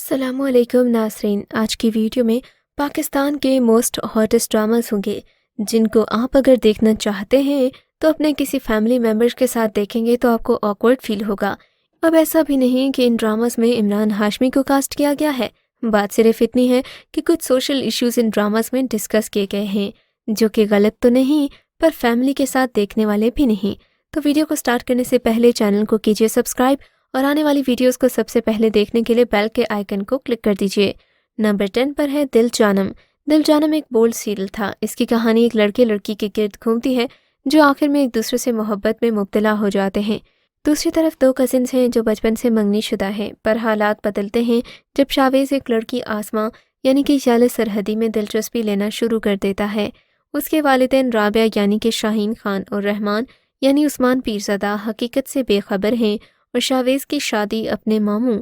अस्सलाम वालेकुम नाज़रीन। आज की वीडियो में पाकिस्तान के मोस्ट हॉटेस्ट ड्रामास होंगे जिनको आप अगर देखना चाहते हैं तो अपने किसी फैमिली मेम्बर्स के साथ देखेंगे तो आपको ऑकवर्ड फील होगा। अब ऐसा भी नहीं कि इन ड्रामास में इमरान हाशमी को कास्ट किया गया है, बात सिर्फ इतनी है कि कुछ सोशल इश्यूज इन ड्रामास में डिस्कस किए गए हैं जो कि गलत तो नहीं पर फैमिली के साथ देखने वाले भी नहीं। तो वीडियो को स्टार्ट करने से पहले चैनल को कीजिए सब्सक्राइब और आने वाली वीडियोस को सबसे पहले देखने के लिए बेल के आइकन को क्लिक कर दीजिए। नंबर 10 पर है दिल जानम। दिल जानम एक बोल्ड सीरियल था। इसकी कहानी एक लड़के लड़की के गिर्द घूमती है जो आखिर में एक दूसरे से मोहब्बत में मुब्तला हो जाते हैं। दूसरी तरफ दो कजिन्स हैं जो बचपन से मंगनी शुदा हैं, पर हालात बदलते हैं जब शावेज़ एक लड़की आसमां यानी कि याले सरहदी में दिलचस्पी लेना शुरू कर देता है। उसके वालिदैन राबिया यानी कि शाहीन खान और रहमान यानी उस्मान पीरज़ादा हकीकत से बेखबर हैं और शावेज़ की शादी अपने मामू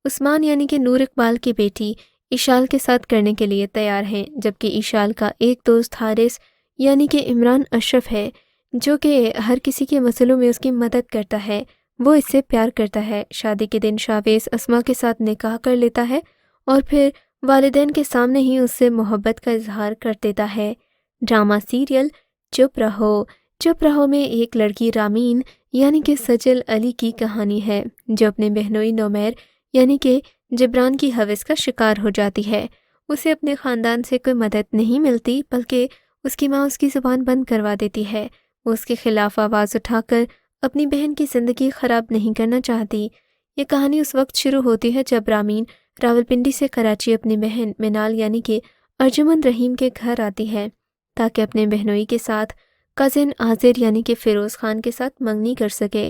उस्मान यानी कि नूर इकबाल की बेटी इशाल के साथ करने के लिए तैयार हैं, जबकि इशाल का एक दोस्त हारिस यानी कि इमरान अशरफ है जो कि हर किसी के मसलों में उसकी मदद करता है। वो इससे प्यार करता है। शादी के दिन शावेज़ अस्मा के साथ निकाह कर लेता है और फिर वालिदैन के सामने ही उससे मोहब्बत का इजहार कर देता है। ड्रामा सीरियल चुप रहो में एक लड़की रामीन यानी कि सजल अली की कहानी है जो अपने बहनोई नोमैर यानी कि जिब्रान की हवस का शिकार हो जाती है। उसे अपने ख़ानदान से कोई मदद नहीं मिलती बल्कि उसकी माँ उसकी ज़ुबान बंद करवा देती है। वो उसके खिलाफ आवाज़ उठाकर अपनी बहन की ज़िंदगी ख़राब नहीं करना चाहती। ये कहानी उस वक्त शुरू होती है जब रामीन रावलपिंडी से कराची अपनी बहन मिनाल यानी कि अर्जुमन रहीम के घर आती है ताकि अपने बहनोई के साथ कज़िन आज़िर यानी कि फ़िरोज़ ख़ान के साथ मंगनी कर सके।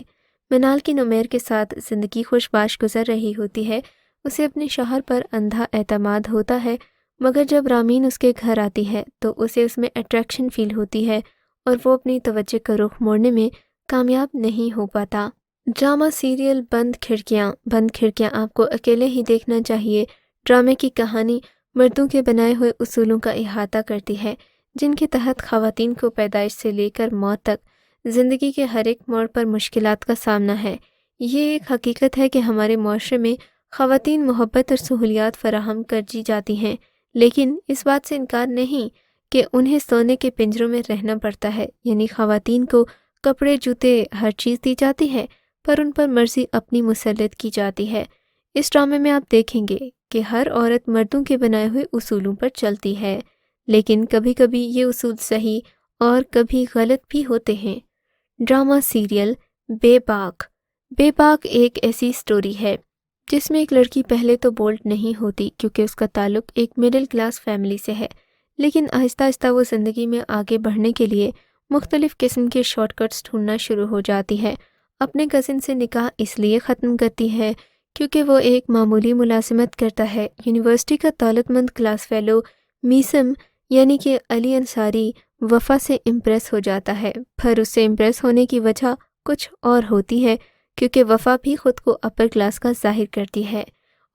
मिनाल की नुमैर के साथ ज़िंदगी खुशबाश गुजर रही होती है। उसे अपने शौहर पर अंधा एतमाद होता है, मगर जब रामीन उसके घर आती है तो उसे उसमें अट्रैक्शन फ़ील होती है और वो अपनी तवज्जो का रुख मोड़ने में कामयाब नहीं हो पाता। ड्रामा सीरियल बंद खिड़कियाँ आपको अकेले ही देखना चाहिए। ड्रामे की कहानी मर्दों के बनाए हुए उसूलों का इहाता करती है जिनके तहत ख़वातीन को पैदाइश से लेकर मौत तक ज़िंदगी के हर एक मोड़ पर मुश्किलात का सामना है। ये एक हकीकत है कि हमारे मुआशरे में ख़वातीन मोहब्बत और सहूलियात फराहम कर दी जाती हैं, लेकिन इस बात से इनकार नहीं कि उन्हें सोने के पिंजरों में रहना पड़ता है। यानी ख़वातीन को कपड़े जूते हर चीज़ दी जाती है पर उन पर मर्ज़ी अपनी मुसल्लत की जाती है। इस ड्रामे में आप देखेंगे कि हर औरत मर्दों के बनाए हुए उसूलों पर चलती है, लेकिन कभी कभी ये उसूल सही और कभी गलत भी होते हैं। ड्रामा सीरियल बेबाक एक ऐसी स्टोरी है जिसमें एक लड़की पहले तो बोल्ड नहीं होती क्योंकि उसका ताल्लुक एक मिडिल क्लास फैमिली से है, लेकिन आहिस्ता आहिस्ता वो ज़िंदगी में आगे बढ़ने के लिए मुख्तलिफ़ किस्म के शॉर्टकट्स ढूंढना शुरू हो जाती है। अपने कज़िन से निकाह इसलिए ख़त्म करती है क्योंकि वो एक मामूली मुलाजिमत करता है। यूनिवर्सिटी का दौलतमंद क्लास फेलो मीसम यानी कि अली अंसारी वफ़ा से इम्प्रेस हो जाता है, पर उससे इम्प्रेस होने की वजह कुछ और होती है क्योंकि वफ़ा भी ख़ुद को अपर क्लास का ज़ाहिर करती है।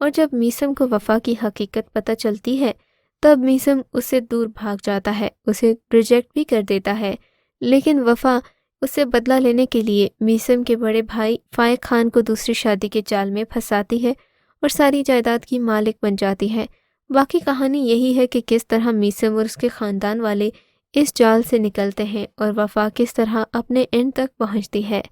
और जब मीसम को वफ़ा की हकीकत पता चलती है तब मीसम उससे दूर भाग जाता है, उसे रिजेक्ट भी कर देता है। लेकिन वफ़ा उससे बदला लेने के लिए मीसम के बड़े भाई फ़ाइक खान को दूसरी शादी के जाल में फंसाती है और सारी जायदाद की मालिक बन जाती है। बाकी कहानी यही है कि किस तरह मीसम और उसके ख़ानदान वाले इस जाल से निकलते हैं और वफ़ा किस तरह अपने एंड तक पहुंचती है।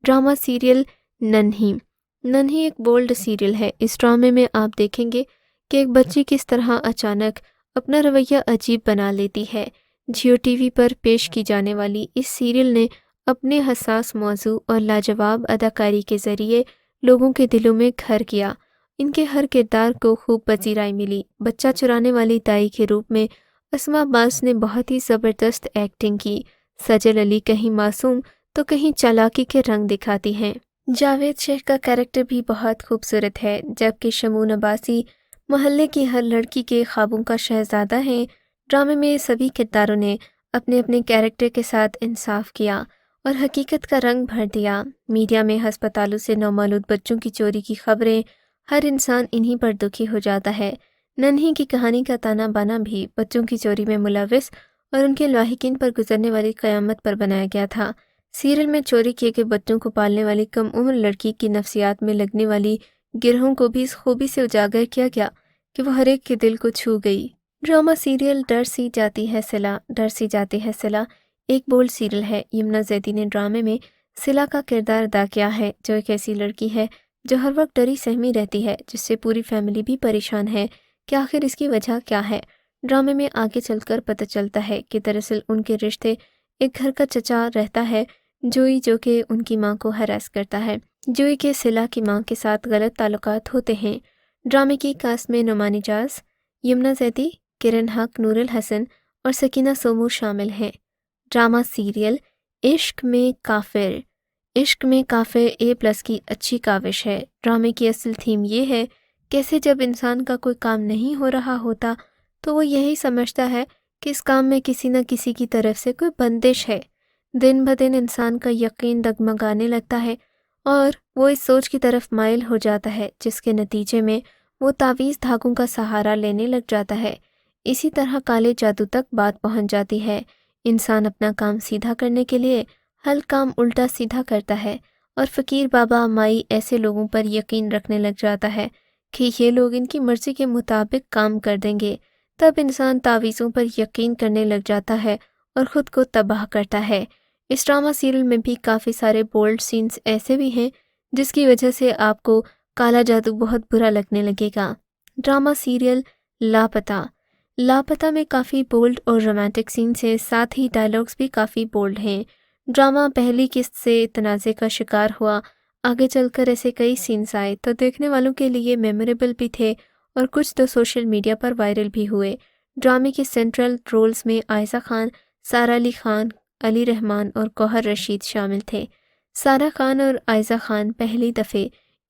ड्रामा सीरियल नन्ही एक बोल्ड सीरियल है। इस ड्रामे में आप देखेंगे कि एक बच्ची किस तरह अचानक अपना रवैया अजीब बना लेती है। जियो टीवी पर पेश की जाने वाली इस सीरियल ने अपने हसास मौजू और लाजवाब अदाकारी के ज़रिए लोगों के दिलों में घर किया। इनके हर किरदार को खूब पजीराई मिली। बच्चा चुराने वाली दाई के रूप में अस्मा अब्बास ने बहुत ही ज़बरदस्त एक्टिंग की। सजल अली कहीं मासूम तो कहीं चालाकी के रंग दिखाती हैं। जावेद शेख का कैरेक्टर भी बहुत खूबसूरत है, जबकि शमून अब्बासी मोहल्ले की हर लड़की के ख्वाबों का शहजादा है। ड्रामे में सभी किरदारों ने अपने अपने कैरेक्टर के साथ इंसाफ किया और हकीकत का रंग भर दिया। मीडिया में हस्पतालों से नौमौलूद बच्चों की चोरी की खबरें, हर इंसान इन्हीं पर दुखी हो जाता है। नन्ही की कहानी का ताना बाना भी बच्चों की चोरी में मुलविस और उनके लाहिकीन पर गुजरने वाली क़यामत पर बनाया गया था। सीरियल में चोरी किए गए बच्चों को पालने वाली कम उम्र लड़की की नफ्सियात में लगने वाली گروہوں کو بھی اس خوبی سے اجاگر کیا گیا کہ وہ ہر ایک کے دل کو چھو گئی۔ ڈرامہ سیریل ڈر سی جاتی ہے صلا، ڈر سی جاتی ہے صلا ایک بولڈ سیریل ہے۔ یمنا زیدی نے ڈرامے میں صلا کا کردار ادا کیا ہے، جو ایک ایسی لڑکی ہے جو ہر وقت ڈری سہمی رہتی ہے، جس سے پوری فیملی بھی پریشان ہے کہ آخر اس کی وجہ کیا ہے۔ ڈرامے میں آگے چل کر پتہ چلتا ہے کہ دراصل ان کے رشتے ایک گھر کا چچا رہتا ہے جوئی، جو کہ ان کی ماں کو ہراس کرتا ہے۔ جوئی کے صلا کی ماں کے ساتھ غلط تعلقات ہوتے ہیں۔ ڈرامے کی کاسٹ میں نعمان اجاز، یمنا زیدی، کرن حق، نور الحسن اور سکینہ سومو شامل ہیں۔ ڈرامہ سیریل عشق میں کافر، عشق میں کافر A+ کی اچھی کاوش ہے۔ ڈرامے کی اصل تھیم یہ ہے، کیسے جب انسان کا کوئی کام نہیں ہو رہا ہوتا تو وہ یہی سمجھتا ہے کہ اس کام میں کسی نہ کسی کی طرف سے کوئی بندش ہے۔ دن بدن انسان کا یقین ڈگمگانے لگتا ہے اور وہ اس سوچ کی طرف مائل ہو جاتا ہے، جس کے نتیجے میں وہ تعویذ دھاگوں کا سہارا لینے لگ جاتا ہے۔ اسی طرح کالے جادو تک بات پہنچ جاتی ہے۔ انسان اپنا کام سیدھا کرنے کے لیے ہر کام الٹا سیدھا کرتا ہے اور فقیر بابا مائی ایسے لوگوں پر یقین رکھنے لگ جاتا ہے کہ یہ لوگ ان کی مرضی کے مطابق کام کر دیں گے۔ تب انسان تعویذوں پر یقین کرنے لگ جاتا ہے اور خود کو تباہ کرتا ہے۔ اس ڈرامہ سیریل میں بھی کافی سارے بولڈ سینز ایسے بھی ہیں جس کی وجہ سے آپ کو کالا جادو بہت برا لگنے لگے گا۔ ڈرامہ سیریل لاپتہ، لاپتہ میں کافی بولڈ اور رومانٹک سینز ہیں، ساتھ ہی ڈائلاگز بھی کافی بولڈ ہیں۔ ڈرامہ پہلی قسط سے تنازع کا شکار ہوا، آگے چل کر ایسے کئی سینز آئے تو دیکھنے والوں کے لیے میموریبل بھی تھے اور کچھ تو سوشل میڈیا پر وائرل بھی ہوئے۔ ڈرامے کے سینٹرل رولز میں عائزہ خان، سارہ علی خان، علی رحمان اور گوہر رشید شامل تھے۔ سارہ خان اور عائزہ خان پہلی دفعہ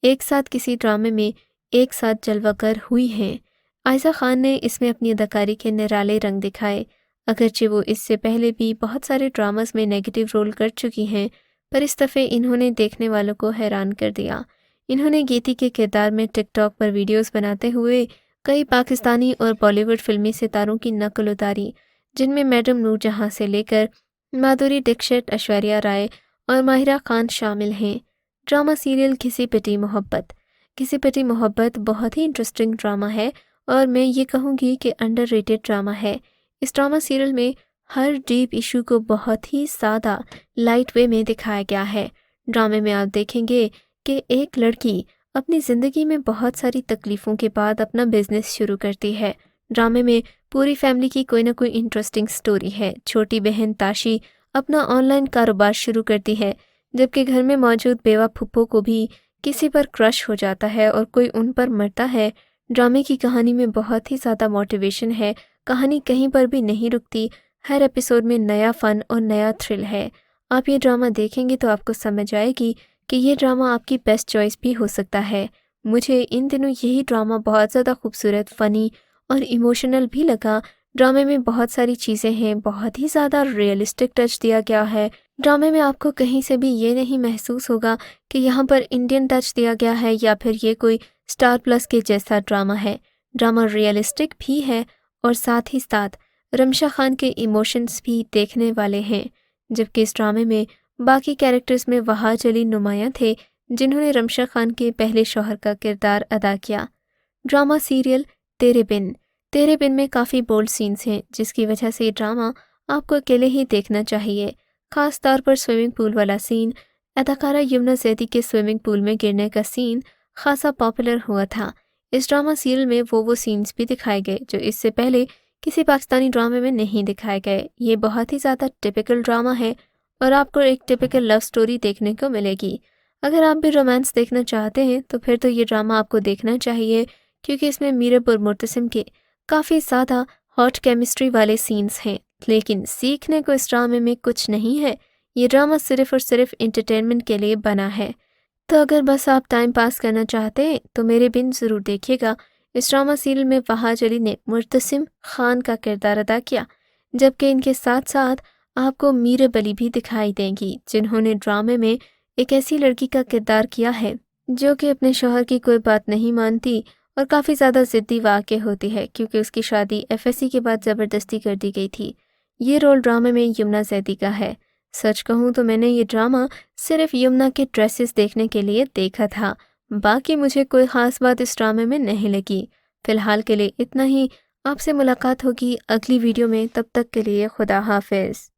ایک ساتھ کسی ڈرامے میں ایک ساتھ جلوہ گر ہوئی ہیں۔ عائزہ خان نے اس میں اپنی اداکاری کے نرالے رنگ دکھائے، اگرچہ وہ اس سے پہلے بھی بہت سارے ڈراماز میں نیگیٹو رول کر چکی ہیں، پر اس دفعہ انہوں نے دیکھنے والوں کو حیران کر دیا۔ انہوں نے گیتی کے کردار میں ٹک ٹاک پر ویڈیوز بناتے ہوئے کئی پاکستانی اور بالی ووڈ فلمی ستاروں کی نقل اتاری، جن میں میڈم نور جہاں سے لے کر مادھوری ڈکشت، ایشوریہ رائے اور ماہرہ خان شامل ہیں۔ ڈرامہ سیریل گھسی پٹی محبت، گھسی پٹی محبت بہت ہی انٹرسٹنگ ڈرامہ ہے اور میں یہ کہوں گی کہ انڈر ریٹڈ ڈرامہ ہے۔ اس ڈرامہ سیریل میں ہر ڈیپ ایشو کو بہت ہی سادہ لائٹ وے میں دکھایا گیا ہے۔ ڈرامے میں آپ دیکھیں گے کہ ایک لڑکی اپنی زندگی میں بہت ساری تکلیفوں کے بعد اپنا بزنس شروع کرتی ہے۔ ڈرامے میں پوری فیملی کی کوئی نہ کوئی انٹرسٹنگ سٹوری ہے۔ چھوٹی بہن تاشی اپنا آن لائن کاروبار شروع کرتی ہے، جبکہ گھر میں موجود بیوہ پھپھو کو بھی کسی پر کرش ہو جاتا ہے اور کوئی ان پر مرتا ہے۔ ڈرامے کی کہانی میں بہت ہی زیادہ موٹیویشن ہے، کہانی کہیں پر بھی نہیں رکتی، ہر ایپیسوڈ میں نیا فن اور نیا تھرل ہے۔ آپ یہ ڈرامہ دیکھیں گے تو آپ کو سمجھ آئے گی کہ یہ ڈرامہ آپ کی بیسٹ چوائس بھی ہو سکتا ہے۔ مجھے ان دنوں یہی ڈرامہ بہت زیادہ خوبصورت، فنی اور ایموشنل بھی لگا۔ ڈرامے میں بہت ساری چیزیں ہیں، بہت ہی زیادہ ریئلسٹک ٹچ دیا گیا ہے۔ ڈرامے میں آپ کو کہیں سے بھی یہ نہیں محسوس ہوگا کہ یہاں پر انڈین ٹچ دیا گیا ہے یا پھر یہ کوئی اسٹار پلس کے جیسا ڈرامہ ہے۔ ڈرامہ ریئلسٹک بھی ہے اور ساتھ ہی ساتھ رمشا خان کے ایموشنز بھی دیکھنے والے ہیں، جبکہ اس ڈرامے میں باقی کیریکٹرز میں وہاج علی نمایاں تھے، جنہوں نے رمشا خان کے پہلے شوہر کا کردار ادا کیا۔ ڈرامہ سیریل تیرے بن، تیرے بن میں کافی بولڈ سینز ہیں، جس کی وجہ سے یہ ڈرامہ آپ کو اکیلے ہی دیکھنا چاہیے۔ خاص طور پر سوئمنگ پول والا سین، اداکارہ یمنا زیدی کے سوئمنگ پول میں گرنے کا سین خاصا پاپولر ہوا تھا۔ اس ڈرامہ سیریل میں وہ سینز بھی دکھائے گئے جو اس سے پہلے کسی پاکستانی ڈرامے میں نہیں دکھائے گئے۔ یہ بہت ہی زیادہ ٹپیکل ڈرامہ ہے اور آپ کو ایک ٹپیکل لو سٹوری دیکھنے کو ملے گی۔ اگر آپ بھی رومانس دیکھنا چاہتے ہیں تو پھر تو یہ ڈرامہ آپ کو دیکھنا چاہیے، کیونکہ اس میں میرب اور مرتسم کے کافی زیادہ ہاٹ کیمسٹری والے سینز ہیں۔ لیکن سیکھنے کو اس ڈرامے میں کچھ نہیں ہے، یہ ڈرامہ صرف اور صرف انٹرٹینمنٹ کے لیے بنا ہے۔ تو اگر بس آپ ٹائم پاس کرنا چاہتے ہیں تو میرے بن ضرور دیکھیے گا۔ اس ڈرامہ سیریل میں وہاج علی نے مرتسم خان کا کردار ادا کیا، جبکہ ان کے ساتھ ساتھ آپ کو میرب علی بھی دکھائی دیں گی، جنہوں نے ڈرامے میں ایک ایسی لڑکی کا کردار کیا ہے جو کہ اپنے شوہر کی کوئی بات نہیں مانتی اور کافی زیادہ ضدی واقع ہوتی ہے، کیونکہ اس کی شادی FSC کے بعد زبردستی کر دی گئی تھی۔ یہ رول ڈرامے میں یمنا زیدی کا ہے۔ سچ کہوں تو میں نے یہ ڈرامہ صرف یمنا کے ڈریسز دیکھنے کے لیے دیکھا تھا، باقی مجھے کوئی خاص بات اس ڈرامے میں نہیں لگی۔ فی الحال کے لیے اتنا ہی۔ آپ سے ملاقات ہوگی اگلی ویڈیو میں، تب تک کے لیے خدا حافظ۔